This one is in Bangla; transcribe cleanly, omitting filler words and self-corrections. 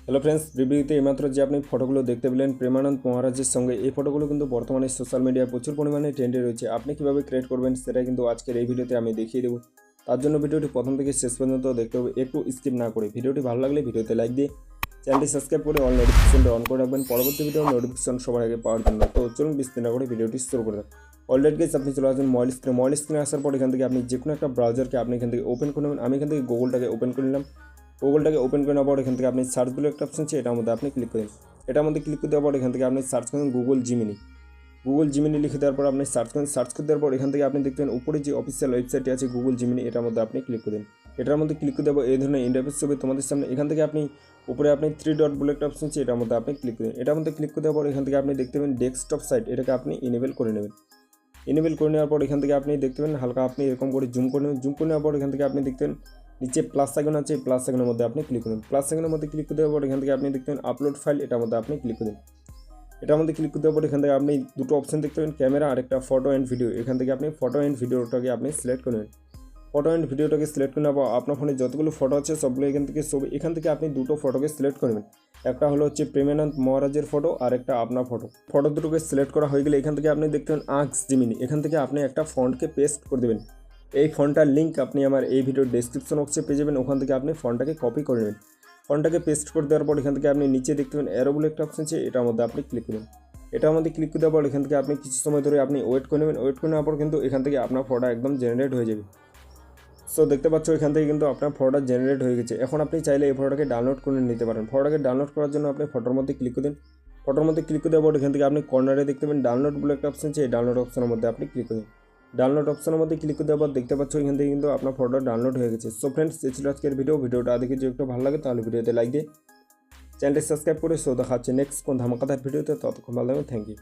হ্যালো ফ্রেন্ডস, রিভিউতে এইমাত্র যে আপনি ফটোগুলো দেখতে পেলেন প্রেমানন্দ মহারাজের সঙ্গে, এই ফটোগুলো কিন্তু বর্তমানে সোশ্যাল মিডিয়ায় প্রচুর পরিমাণে ট্রেন্ডে রয়েছে। আপনি কীভাবে ক্রিয়েট করবেন সেটা কিন্তু আজকের এই ভিডিওতে আমি দেখিয়ে দেবো। তার জন্য ভিডিওটি প্রথম থেকে শেষ পর্যন্ত দেখতে হবে, একটু স্কিপ না করে। ভিডিওটি ভালো লাগলে ভিডিওতে লাইক দিয়ে চ্যানেলটি সাবস্ক্রাইব করে অল নোটিফিকেশনটা অন করে রাখবেন পরবর্তী ভিডিও নোটিফিকেশন সবার আগে পাওয়ার জন্য। তো চলুন বিস্তারিত না করে ভিডিওটি শুরু করে দেন। অলরেডি গাইস আপনি চলে আসবেন মোবাইল স্ক্রিনে আসার পর এখান থেকে আপনি যে কোনো একটা ব্রাউজারকে আপনি এখান থেকে ওপেন করে নেবেন। আমি এখান থেকে গুগলটাকে ওপেন করে নিলাম। গুগলটাকে ওপেন করে নেওয়ার পর এখান থেকে আপনি সার্চ বলে একটা অপশন আছে, এটার মধ্যে আপনি ক্লিক করেন। এটার মধ্যে ক্লিক করে দেওয়ার পর এখান থেকে আপনি সার্চ করেন গুগল জিমিনি লিখে দেওয়ার পর আপনি সার্চ করেন। সার্চ করে দেওয়ার পর এখান থেকে আপনি দেখবেন উপরে যে অফিসিয়াল ওয়েবসাইটটি আছে গুগল জিমিনি, এটার মধ্যে আপনি ক্লিক করে দেন। এটার মধ্যে ক্লিক করে দেবো, এই ধরনের ইন্টারফেস হবে তোমাদের সামনে। এখান থেকে আপনি উপরে আপনি 3 ডট বলে একটা অপশন আছে, এটার মধ্যে আপনি ক্লিক করেন। এটার মধ্যে ক্লিক করে দেওয়ার পর এখান থেকে আপনি দেখতে পাবেন ডেস্কটপ সাইট, এটাকে আপনি ইনেবল করে নেবেন। ইনেবল করে নেওয়ার পর এখান থেকে আপনি দেখতে পাবেন হালকা আপনি এরকম করে জুম করে নেবেন। জুম করে নেওয়ার পর এখান থেকে আপনি দেখতেন নিচে প্লাস আইকন আছে, প্লাস আইকনের মধ্যে আপনি ক্লিক করুন। প্লাস আইকনের মধ্যে ক্লিক করে দেওয়ার পর এখান থেকে আপনি দেখতেন আপলোড ফাইল, এটার মধ্যে আপনি ক্লিক করুন। এটার মধ্যে ক্লিক করে দেওয়ার পর এখান থেকে আপনি দুটো অপশন দেখতে পাবেন, ক্যামেরা আর একটা ফটো অ্যান্ড ভিডিও। এখান থেকে আপনি ফটো অ্যান্ড ভিডিওটাকে আপনি সিলেক্ট করে নেবেন। ফটো অ্যান্ড ভিডিওটাকে সিলেক্ট করে নেওয়ার আপনার ফোনে যতগুলো ফটো আছে সবগুলো এখান থেকে আপনি দুটো ফটোকে সিলেক্ট করে নেবেন। একটা হলো হচ্ছে প্রেমানন্দ মহারাজের ফটো আর একটা আপনার ফটো দুটোকে সিলেক্ট করা হয়ে গেলে এখান থেকে আপনি দেখতেন আক্স জিমিনি, এখান থেকে আপনি একটা ফন্টকে পেস্ট করে দেবেন। এই ফন্টটার লিঙ্ক আপনি আমার এই ভিডিওর ডেসক্রিপশন বক্সে পেয়ে যাবেন, ওখান থেকে আপনি ফন্টটাকে কপি করে নেবেন। ফন্টটাকে পেস্ট করে দেওয়ার পর এখান থেকে আপনি নিচে দেখতে পাবেন অ্যারো বলে একটা অপশন আছে, এটার মধ্যে আপনি ক্লিক করুন। এটার মধ্যে ক্লিক করে দেওয়ার পর এখান থেকে আপনি কিছু সময় ধরে আপনি ওয়েট করে নেবেন। ওয়েট করে নেওয়ার পর কিন্তু এখান থেকে আপনার ফটো একদম জেনারেট হয়ে যাবে। সো দেখতে পাচ্ছ এখান থেকে কিন্তু আপনার ফটোটা জেনারেট হয়ে গেছে। এখন আপনি চাইলে এই ফটোটাকে ডাউনলোড করে নিতে পারেন। ফটোটাকে ডাউনলোড করার জন্য আপনি ফটোর মধ্যে ক্লিক করে দিন। ফটোর মধ্যে ক্লিক করে দেওয়ার পর এখান থেকে আপনি কর্নারে দেখতে পাবেন ডাউনলোড বলে একটা অপশন আছে, এই ডাউনলোড অপশনের মধ্যে আপনি ক্লিক করুন। ডাউনলোড অপশনের মধ্যে ক্লিক করে দেওয়ার পর দেখতে পাচ্ছ এখান থেকে কিন্তু আপনার ফটোটা ডাউনলোড হয়ে গেছে। সো ফ্রেন্ডস, এই ছিল আজকের ভিডিওটা দেখে যদি একটু ভালো লাগে তাহলে ভিডিওতে লাইক দিয়ে চ্যানেলটি সাবস্ক্রাইব করে। সো দেখা হচ্ছে নেক্সট কোন ধামাকাদার ভিডিওতে, ততক্ষণ ভালো থাকবেন। Thank you.